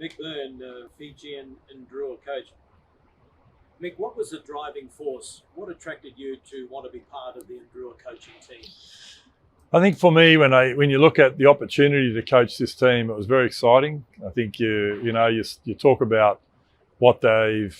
Mick Byrne, Fijian and Drua coach. Mick, what was the driving force? What attracted you to want to be part of the Drua coaching team? I think for me, when you look at the opportunity to coach this team, it was very exciting. I think you talk about what they've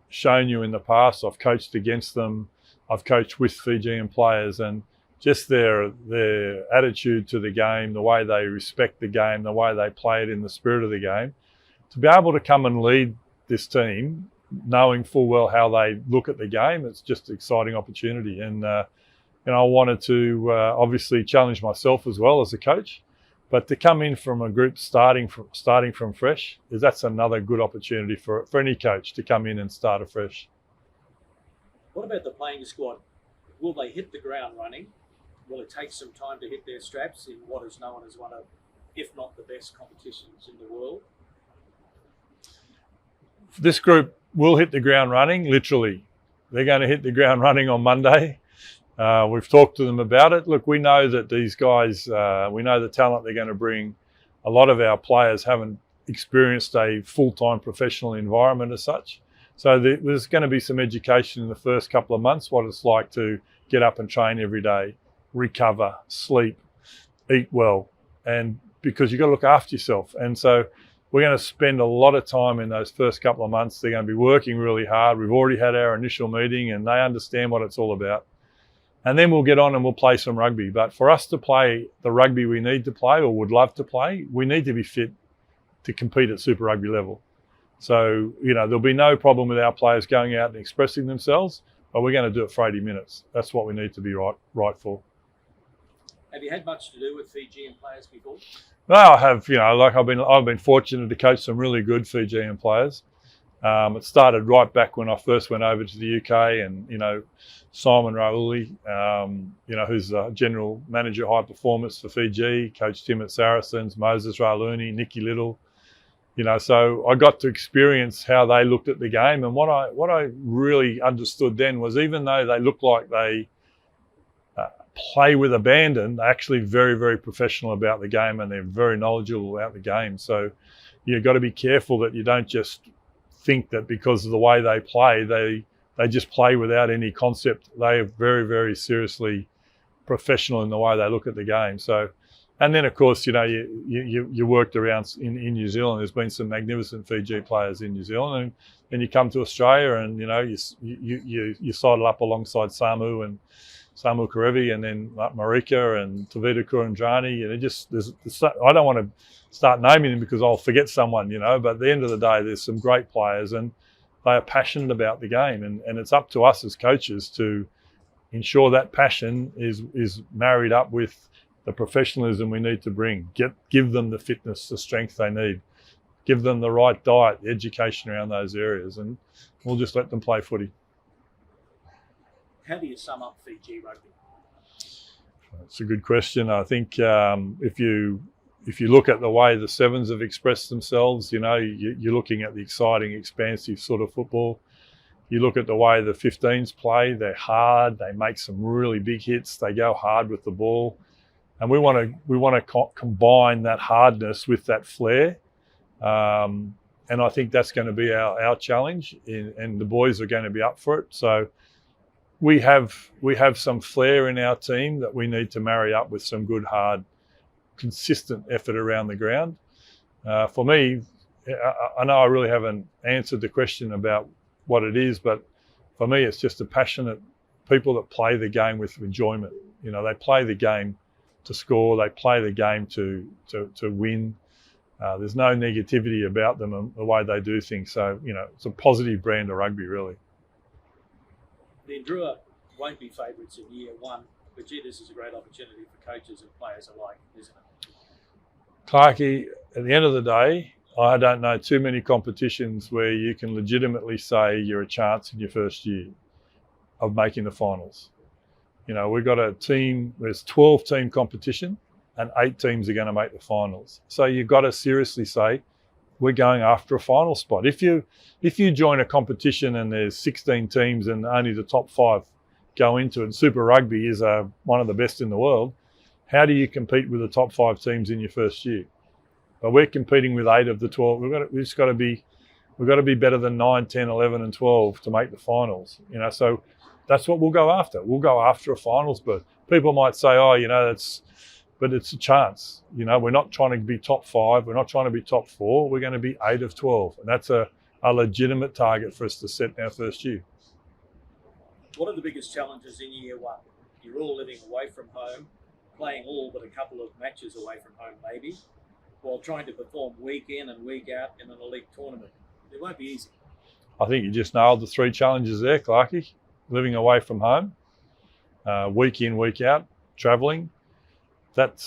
shown you in the past. I've coached against them. I've coached with Fijian players, and just their attitude to the game, the way they respect the game, the way they play it in the spirit of the game. To be able to come and lead this team, knowing full well how they look at the game, it's just an exciting opportunity. And I wanted to obviously challenge myself as well as a coach, but to come in from a group starting from fresh, that's another good opportunity for any coach to come in and start afresh. What about the playing squad? Will they hit the ground running? Will it take some time to hit their straps in what is known as one of, if not the best competitions in the world? This group will hit the ground running, literally. They're going to hit the ground running on Monday. We've talked to them about it. Look, we know that these guys, we know the talent they're going to bring. A lot of our players haven't experienced a full-time professional environment as such. So there's going to be some education in the first couple of months, what it's like to get up and train every day, recover, sleep, eat well, and because you've got to look after yourself. And so we're going to spend a lot of time in those first couple of months. They're going to be working really hard. We've already had our initial meeting and they understand what it's all about. And then we'll get on and we'll play some rugby. But for us to play the rugby we need to play or would love to play, we need to be fit to compete at Super Rugby level. So, there'll be no problem with our players going out and expressing themselves, but we're going to do it for 80 minutes. That's what we need to be right for. Have you had much to do with Fijian players before? No, I have. I've been fortunate to coach some really good Fijian players. It started right back when I first went over to the UK, and Simon Rauli, who's the general manager of high performance for Fiji, coached him at Saracens, Moses Rauluni, Nicky Little. So I got to experience how they looked at the game, and what I really understood then was even though they look like they play with abandon, they're actually very, very professional about the game and they're very knowledgeable about the game. So you've got to be careful that you don't just think that because of the way they play, they just play without any concept. They are very, very seriously professional in the way they look at the game. So, and then of course, you worked around in New Zealand. There's been some magnificent Fiji players in New Zealand, and then you come to Australia, and you sidle up alongside Samu Karevi, and then Marika and Tavita Kurandrani. I don't want to start naming them because I'll forget someone, but at the end of the day, there's some great players and they are passionate about the game. And it's up to us as coaches to ensure that passion is married up with the professionalism we need to bring. Give them the fitness, the strength they need. Give them the right diet, the education around those areas, and we'll just let them play footy. How do you sum up Fiji Rugby? It's a good question. I think if you look at the way the Sevens have expressed themselves, you're looking at the exciting, expansive sort of football. You look at the way the 15s play. They're hard. They make some really big hits. They go hard with the ball, and we want to combine that hardness with that flair. And I think that's going to be our challenge, and the boys are going to be up for it. So we have some flair in our team that we need to marry up with some good, hard, consistent effort around the ground. For me, I know I really haven't answered the question about what it is, but for me, it's just a passionate people that play the game with enjoyment. They play the game to score. They play the game to win. There's no negativity about them and the way they do things. So, it's a positive brand of rugby, really. The Drua won't be favourites in year one, but gee, this is a great opportunity for coaches and players alike, isn't it? Clarkie, at the end of the day, I don't know too many competitions where you can legitimately say you're a chance in your first year of making the finals. We've got a team, there's 12-team competition and 8 teams are going to make the finals. So you've got to seriously say, we're going after a final spot. If you join a competition and there's 16 teams and only the top 5 go into it, and Super Rugby is one of the best in the world, how do you compete with the top 5 teams in your first year? But we're competing with 8 of the 12. We've got to be better than 9, 10, 11 and 12 to make the finals. So that's what we'll go after. We'll go after a finals berth. People might say, oh, but it's a chance. We're not trying to be top 5. We're not trying to be top 4. We're going to be 8 of 12. And that's a legitimate target for us to set in our first year. What are the biggest challenges in year 1? You're all living away from home, playing all but a couple of matches away from home maybe, while trying to perform week in and week out in an elite tournament. It won't be easy. I think you just nailed the 3 challenges there, Clarkie. Living away from home, week in, week out, travelling.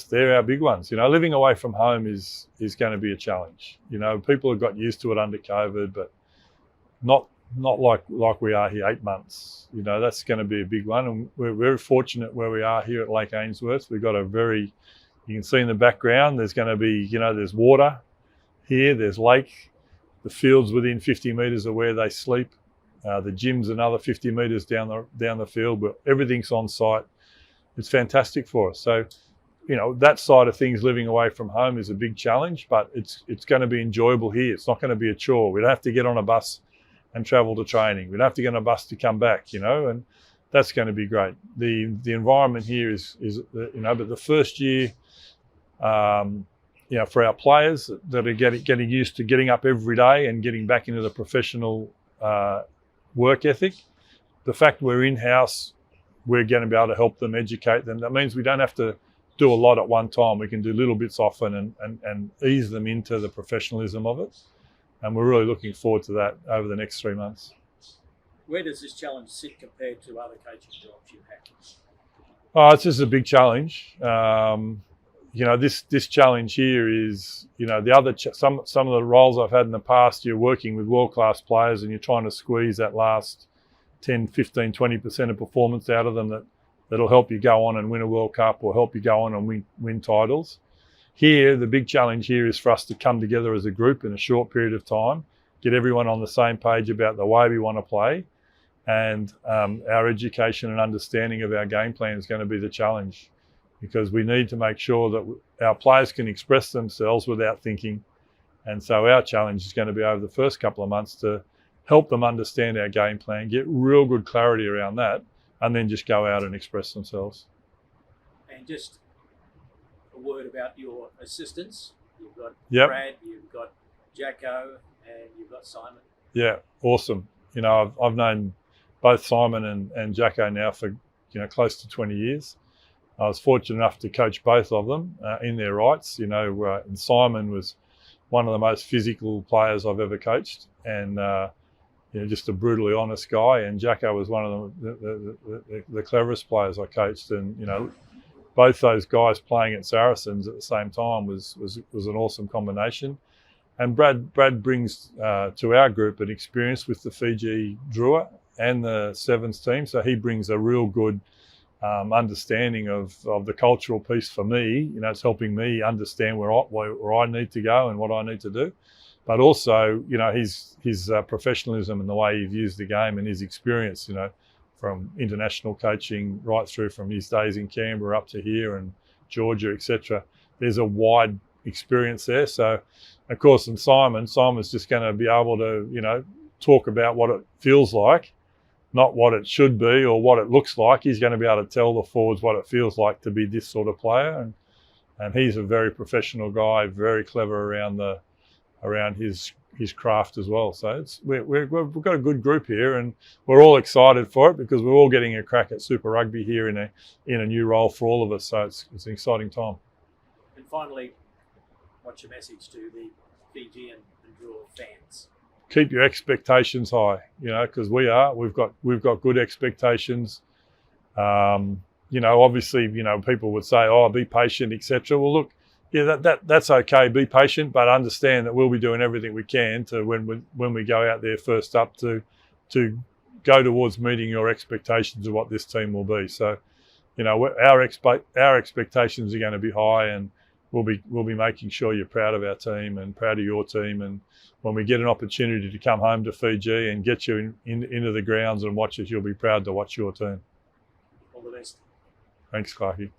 They're our big ones. Living away from home is going to be a challenge. People have got used to it under COVID, but not like we are here 8 months. That's going to be a big one. And we're very fortunate where we are here at Lake Ainsworth. We've got you can see in the background, there's going to be, there's water here, there's lake, the fields within 50 metres of where they sleep, the gym's another 50 metres down the field, but everything's on site. It's fantastic for us. So, that side of things, living away from home, is a big challenge, but it's going to be enjoyable here. It's not going to be a chore. We don't have to get on a bus and travel to training. We don't have to get on a bus to come back, and that's going to be great. The environment here is but the first year, for our players that are getting used to getting up every day and getting back into the professional work ethic, the fact we're in-house, we're going to be able to help them, educate them. That means we don't have to do a lot at one time. We can do little bits often and ease them into the professionalism of it. And we're really looking forward to that over the next 3 months. Where does this challenge sit compared to other coaching jobs you've had? Oh, it's just a big challenge. This challenge here is, the other some of the roles I've had in the past, you're working with world-class players and you're trying to squeeze that last 10, 15, 20% of performance out of them that'll help you go on and win a World Cup or help you go on and win titles. Here, the big challenge here is for us to come together as a group in a short period of time, get everyone on the same page about the way we want to play, and our education and understanding of our game plan is going to be the challenge, because we need to make sure that our players can express themselves without thinking. And so our challenge is going to be over the first couple of months to help them understand our game plan, get real good clarity around that, and then just go out and express themselves. And just a word about your assistants. You've got Brad, you've got Jacko, and you've got Simon. Yeah, awesome. I've known both Simon and Jacko now for close to 20 years. I was fortunate enough to coach both of them in their rights. And Simon was one of the most physical players I've ever coached, and just a brutally honest guy. And Jacko was one of the cleverest players I coached. And both those guys playing at Saracens at the same time was an awesome combination. And Brad brings to our group an experience with the Fiji Drua and the Sevens team, so he brings a real good understanding of the cultural piece for me. It's helping me understand where I need to go and what I need to do. But also, his professionalism and the way he views the game and his experience, from international coaching right through from his days in Canberra up to here and Georgia, etc. There's a wide experience there. So, of course, and Simon's just going to be able to, talk about what it feels like, not what it should be or what it looks like. He's going to be able to tell the forwards what it feels like to be this sort of player. And he's a very professional guy, very clever around his craft as well. So we've got a good group here, and we're all excited for it because we're all getting a crack at Super Rugby here in a new role for all of us. So it's an exciting time. And finally, what's your message to the Fijian and Drua fans? Keep your expectations high, because we've got good expectations. Obviously, people would say, "Oh, be patient," etc. Well, look, yeah, that's okay. Be patient, but understand that we'll be doing everything we can to when we go out there first up to go towards meeting your expectations of what this team will be. So, our expectations are going to be high, and we'll be making sure you're proud of our team and proud of your team. And when we get an opportunity to come home to Fiji and get you into the grounds and watch us, you'll be proud to watch your team. All the best. Thanks, Clarkie.